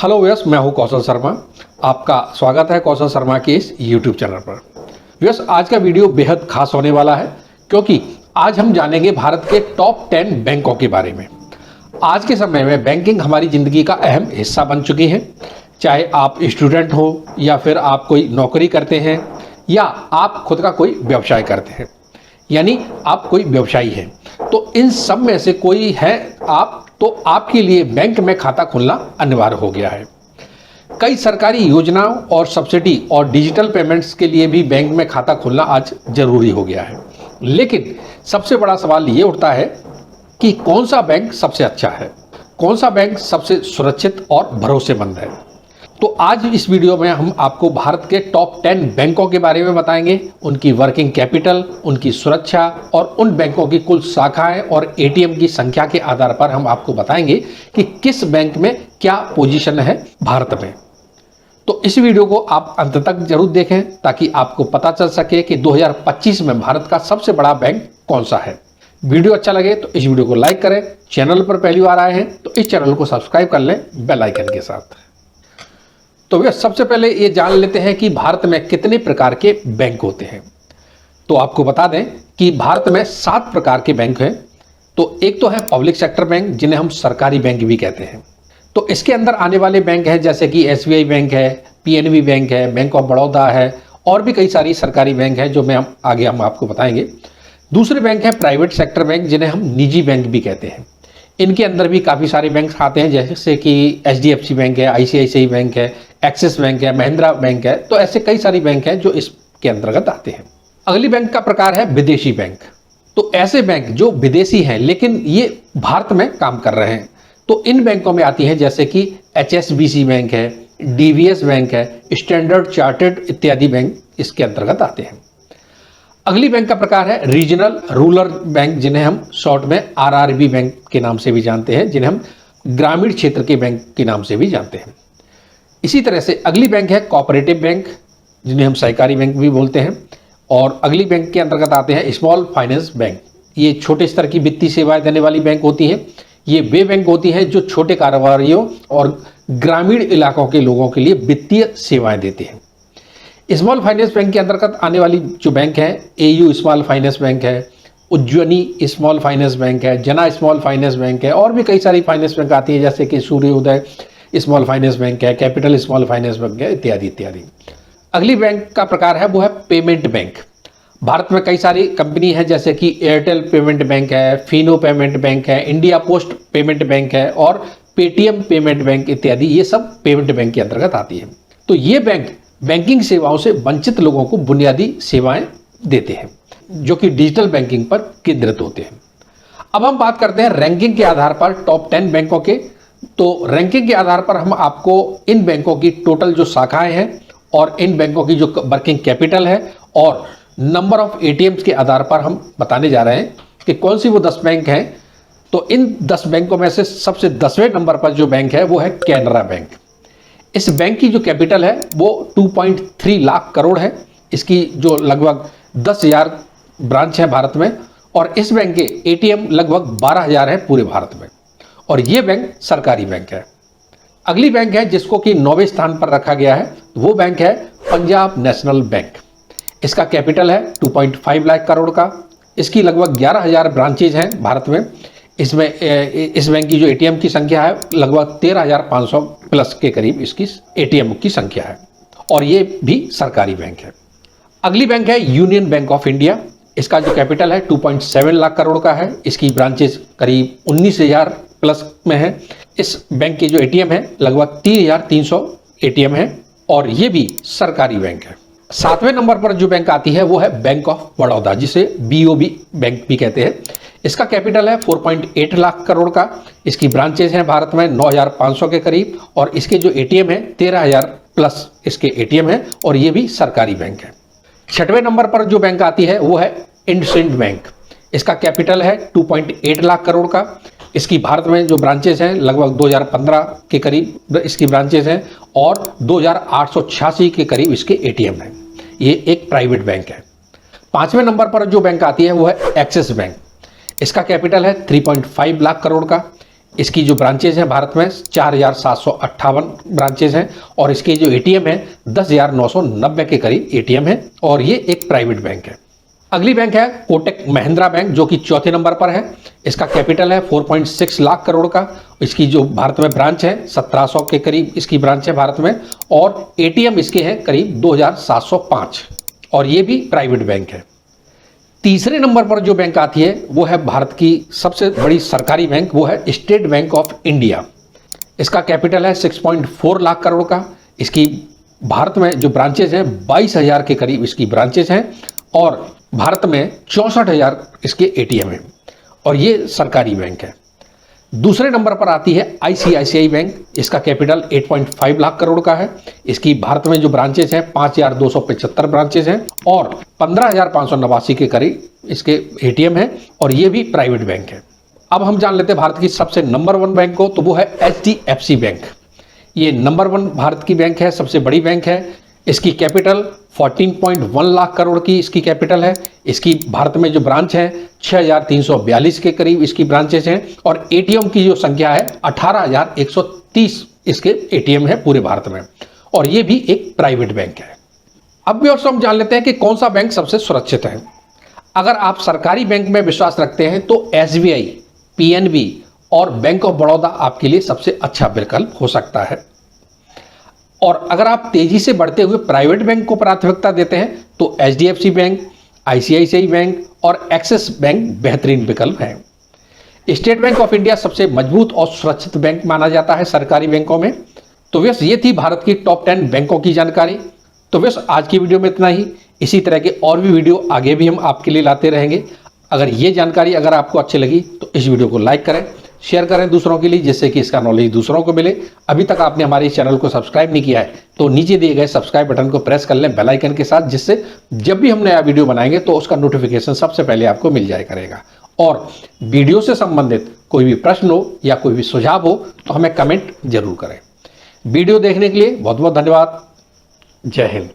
Hello viewers, मैं हूं कौशल शर्मा। आपका स्वागत है कौशल शर्मा के इस यूट्यूब चैनल पर। व्यूअर्स, आज का वीडियो बेहद खास होने वाला है क्योंकि आज हम जानेंगे भारत के टॉप 10 बैंकों के बारे में। आज के समय में बैंकिंग हमारी ज़िंदगी का अहम हिस्सा बन चुकी है। चाहे आप स्टूडेंट हो या फिर आप कोई नौकरी करते हैं या आप खुद का कोई व्यवसाय करते हैं, यानी आप कोई व्यवसायी हैं, तो इन सब में से कोई है आप, तो आपके लिए बैंक में खाता खोलना अनिवार्य हो गया है। कई सरकारी योजनाओं और सब्सिडी और डिजिटल पेमेंट्स के लिए भी बैंक में खाता खोलना आज जरूरी हो गया है। लेकिन सबसे बड़ा सवाल ये उठता है कि कौन सा बैंक सबसे अच्छा है, कौन सा बैंक सबसे सुरक्षित और भरोसेमंद है। तो आज इस वीडियो में हम आपको भारत के टॉप 10 बैंकों के बारे में बताएंगे, उनकी वर्किंग कैपिटल, उनकी सुरक्षा और उन बैंकों की कुल शाखाएं और एटीएम की संख्या के आधार पर हम आपको बताएंगे कि किस बैंक में क्या पोजीशन है भारत में। तो इस वीडियो को आप अंत तक जरूर देखें ताकि आपको पता चल सके कि 2025 में भारत का सबसे बड़ा बैंक कौन सा है। वीडियो अच्छा लगे तो इस वीडियो को लाइक करें। चैनल पर पहली बार आए हैं तो इस चैनल को सब्सक्राइब कर लें बेल आइकन के साथ। तो भैया सबसे पहले ये जान लेते हैं कि भारत में कितने प्रकार के बैंक होते हैं। तो आपको बता दें कि भारत में 7 प्रकार के बैंक हैं। तो एक तो है पब्लिक सेक्टर बैंक, जिन्हें हम सरकारी बैंक भी कहते हैं। तो इसके अंदर आने वाले बैंक हैं जैसे कि एसबीआई बैंक है, पीएनबी बैंक है, बैंक ऑफ बड़ौदा है और भी कई सारी सरकारी बैंक हैं जो हम आपको बताएंगे। दूसरे बैंक है प्राइवेट सेक्टर बैंक, जिन्हें हम निजी बैंक भी कहते हैं। इनके अंदर भी काफ़ी सारे बैंक आते हैं जैसे कि एचडीएफसी बैंक है, आईसीआईसीआई बैंक है, एक्सिस बैंक है, महिंद्रा बैंक है। तो ऐसे कई सारी बैंक हैं जो इसके अंतर्गत आते हैं। अगली बैंक का प्रकार है विदेशी बैंक। तो ऐसे बैंक जो विदेशी हैं लेकिन ये भारत में काम कर रहे हैं, तो इन बैंकों में आती हैं जैसे कि एचएसबीसी बैंक है, डीवीएस बैंक है, स्टैंडर्ड चार्टर्ड इत्यादि बैंक इसके अंतर्गत आते हैं। अगली बैंक का प्रकार है रीजनल रूरल बैंक, जिन्हें हम शॉर्ट में आरआरबी बैंक के नाम से भी जानते हैं, जिन्हें हम ग्रामीण क्षेत्र के बैंक के नाम से भी जानते हैं। इसी तरह से अगली बैंक है कोऑपरेटिव बैंक, जिन्हें हम सहकारी बैंक भी बोलते हैं। और अगली बैंक के अंतर्गत आते हैं स्मॉल फाइनेंस बैंक। ये छोटे स्तर की वित्तीय सेवाएं देने वाली बैंक होती हैं। ये वे बैंक होती हैं जो छोटे कारोबारियों और ग्रामीण इलाकों के लोगों के लिए वित्तीय सेवाएं देते हैं। स्मॉल फाइनेंस बैंक के अंतर्गत आने वाली जो बैंक है, एयू स्मॉल फाइनेंस बैंक है, उज्जवनी स्मॉल फाइनेंस बैंक है, जना स्मॉल फाइनेंस बैंक है और भी कई सारी फाइनेंस बैंक आती है जैसे कि सूर्योदय स्मॉल फाइनेंस बैंक है, कैपिटल स्मॉल फाइनेंस बैंक है, इत्यादि इत्यादि। अगली बैंक का प्रकार है वो है पेमेंट बैंक। भारत में कई सारी कंपनी है जैसे कि एयरटेल पेमेंट बैंक है, फिनो पेमेंट बैंक है, इंडिया पोस्ट पेमेंट बैंक है और पेटीएम पेमेंट बैंक इत्यादि। ये सब पेमेंट बैंक के अंतर्गत आती है। तो ये बैंक बैंकिंग सेवाओं से वंचित लोगों को बुनियादी सेवाएं देते हैं जो कि डिजिटल बैंकिंग पर केंद्रित होते हैं। अब हम बात करते हैं रैंकिंग के आधार पर टॉप 10 बैंकों के। तो रैंकिंग के आधार पर हम आपको इन बैंकों की टोटल जो शाखाएं हैं और इन बैंकों की जो वर्किंग कैपिटल है और नंबर ऑफ एटीएम्स के आधार पर हम बताने जा रहे हैं कि कौन सी वो 10 बैंक हैं। तो इन 10 बैंकों में से सबसे 10वें नंबर पर जो बैंक है वो है कैनरा बैंक। इस बैंक की जो कैपिटल है वो 2.3 लाख करोड़ है। इसकी जो लगभग 10,000 ब्रांच है भारत में और इस बैंक के एटीएम लगभग 12,000 है पूरे भारत में और ये बैंक सरकारी बैंक है। अगली बैंक है जिसको कि 9वें स्थान पर रखा गया है, वो बैंक है पंजाब नेशनल बैंक। इसका कैपिटल है 2.5 लाख करोड़ का। इसकी लगभग 11,000 ब्रांचेज हैं भारत में। इसमें इस बैंक की जो एटीएम की संख्या है लगभग 13,500 प्लस के करीब इसकी एटीएम की संख्या है और ये भी सरकारी बैंक है। अगली बैंक है यूनियन बैंक ऑफ इंडिया। इसका जो कैपिटल है 2.7 लाख करोड़ का है। इसकी ब्रांचेज करीब 19,000 प्लस में है। इस बैंक के जो एटीएम है लगभग 3,300 एटीएम है और ये भी सरकारी बैंक है। 7वें नंबर पर जो बैंक आती है वो है बैंक ऑफ बड़ौदा, जिसे बीओबी बैंक भी कहते हैं। इसका कैपिटल है 4.8 लाख करोड़ का। इसकी ब्रांचेज हैं भारत में 9,500 के करीब और इसके जो एटीएम है 13,000 प्लस इसके एटीएम है और ये भी सरकारी बैंक है। 6वें नंबर पर जो बैंक आती है वो है इंडसइंड बैंक। इसका कैपिटल है 2.8 लाख करोड़ का। इसकी भारत में जो ब्रांचेज हैं लगभग 2015 के करीब इसकी ब्रांचेज हैं और 2,886 के करीब इसके एटीएम हैं। ये एक प्राइवेट बैंक है। 5वें नंबर पर जो बैंक आती है वो है एक्सिस बैंक। इसका कैपिटल है 3.5 लाख करोड़ का। इसकी जो ब्रांचेज हैं भारत में 4,758 ब्रांचेज हैं और इसके जो एटीएम हैं 10,990 के करीब एटीएम हैं और ये एक प्राइवेट बैंक है। अगली बैंक है कोटक महिंद्रा बैंक, जो कि चौथे नंबर पर है। इसका कैपिटल है 4.6 लाख करोड़ का। इसकी जो भारत में ब्रांच है 1700 के करीब इसकी ब्रांच है भारत में और एटीएम इसके हैं करीब 2,705 और ये भी प्राइवेट बैंक है। तीसरे नंबर पर जो बैंक आती है वो है भारत की सबसे बड़ी सरकारी बैंक, वो है स्टेट बैंक ऑफ इंडिया। इसका कैपिटल है 6.4 लाख करोड़ का। इसकी भारत में जो ब्रांचेज हैं 22,000 के करीब इसकी ब्रांचेज हैं और भारत में 64,000 इसके एटीएम हैं और ये सरकारी बैंक है। दूसरे नंबर पर आती है आईसीआईसीआई बैंक। इसका कैपिटल 8.5 लाख करोड़ का है। इसकी भारत में जो ब्रांचेज हैं 5,275 ब्रांचेज हैं और 15,589 के करीब इसके एटीएम हैं और ये भी प्राइवेट बैंक है। अब हम जान लेते हैं भारत की सबसे नंबर 1 बैंक को, तो वो है HDFC बैंक। ये नंबर 1 भारत की बैंक है, सबसे बड़ी बैंक है। इसकी कैपिटल 14.1 लाख करोड़ की इसकी कैपिटल है। इसकी भारत में जो ब्रांच है 6,342 के करीब इसकी ब्रांचेस हैं और एटीएम की जो संख्या है 18,130 इसके एटीएम है पूरे भारत में और ये भी एक प्राइवेट बैंक है। अब भी और हम जान लेते हैं कि कौन सा बैंक सबसे सुरक्षित है। अगर आप सरकारी बैंक में विश्वास रखते हैं तो SBI, PNB और बैंक ऑफ बड़ौदा आपके लिए सबसे अच्छा विकल्प हो सकता है। और अगर आप तेजी से बढ़ते हुए प्राइवेट बैंक को प्राथमिकता देते हैं तो HDFC बैंक, ICICI बैंक और एक्सिस बैंक बेहतरीन विकल्प हैं। स्टेट बैंक ऑफ इंडिया सबसे मजबूत और सुरक्षित बैंक माना जाता है सरकारी बैंकों में। तो वैसे ये थी भारत की टॉप 10 बैंकों की जानकारी। तो वैसे आज की वीडियो में इतना ही। इसी तरह के और भी वीडियो आगे भी हम आपके लिए लाते रहेंगे। अगर ये जानकारी अगर आपको अच्छी लगी तो इस वीडियो को लाइक करें, शेयर करें दूसरों के लिए, जिससे कि इसका नॉलेज दूसरों को मिले। अभी तक आपने हमारे इस चैनल को सब्सक्राइब नहीं किया है तो नीचे दिए गए सब्सक्राइब बटन को प्रेस कर लें बेल आइकन के साथ, जिससे जब भी हम नया वीडियो बनाएंगे तो उसका नोटिफिकेशन सबसे पहले आपको मिल जाया करेगा। और वीडियो से संबंधित कोई भी प्रश्न हो या कोई भी सुझाव हो तो हमें कमेंट जरूर करें। वीडियो देखने के लिए बहुत बहुत धन्यवाद। जय हिंद।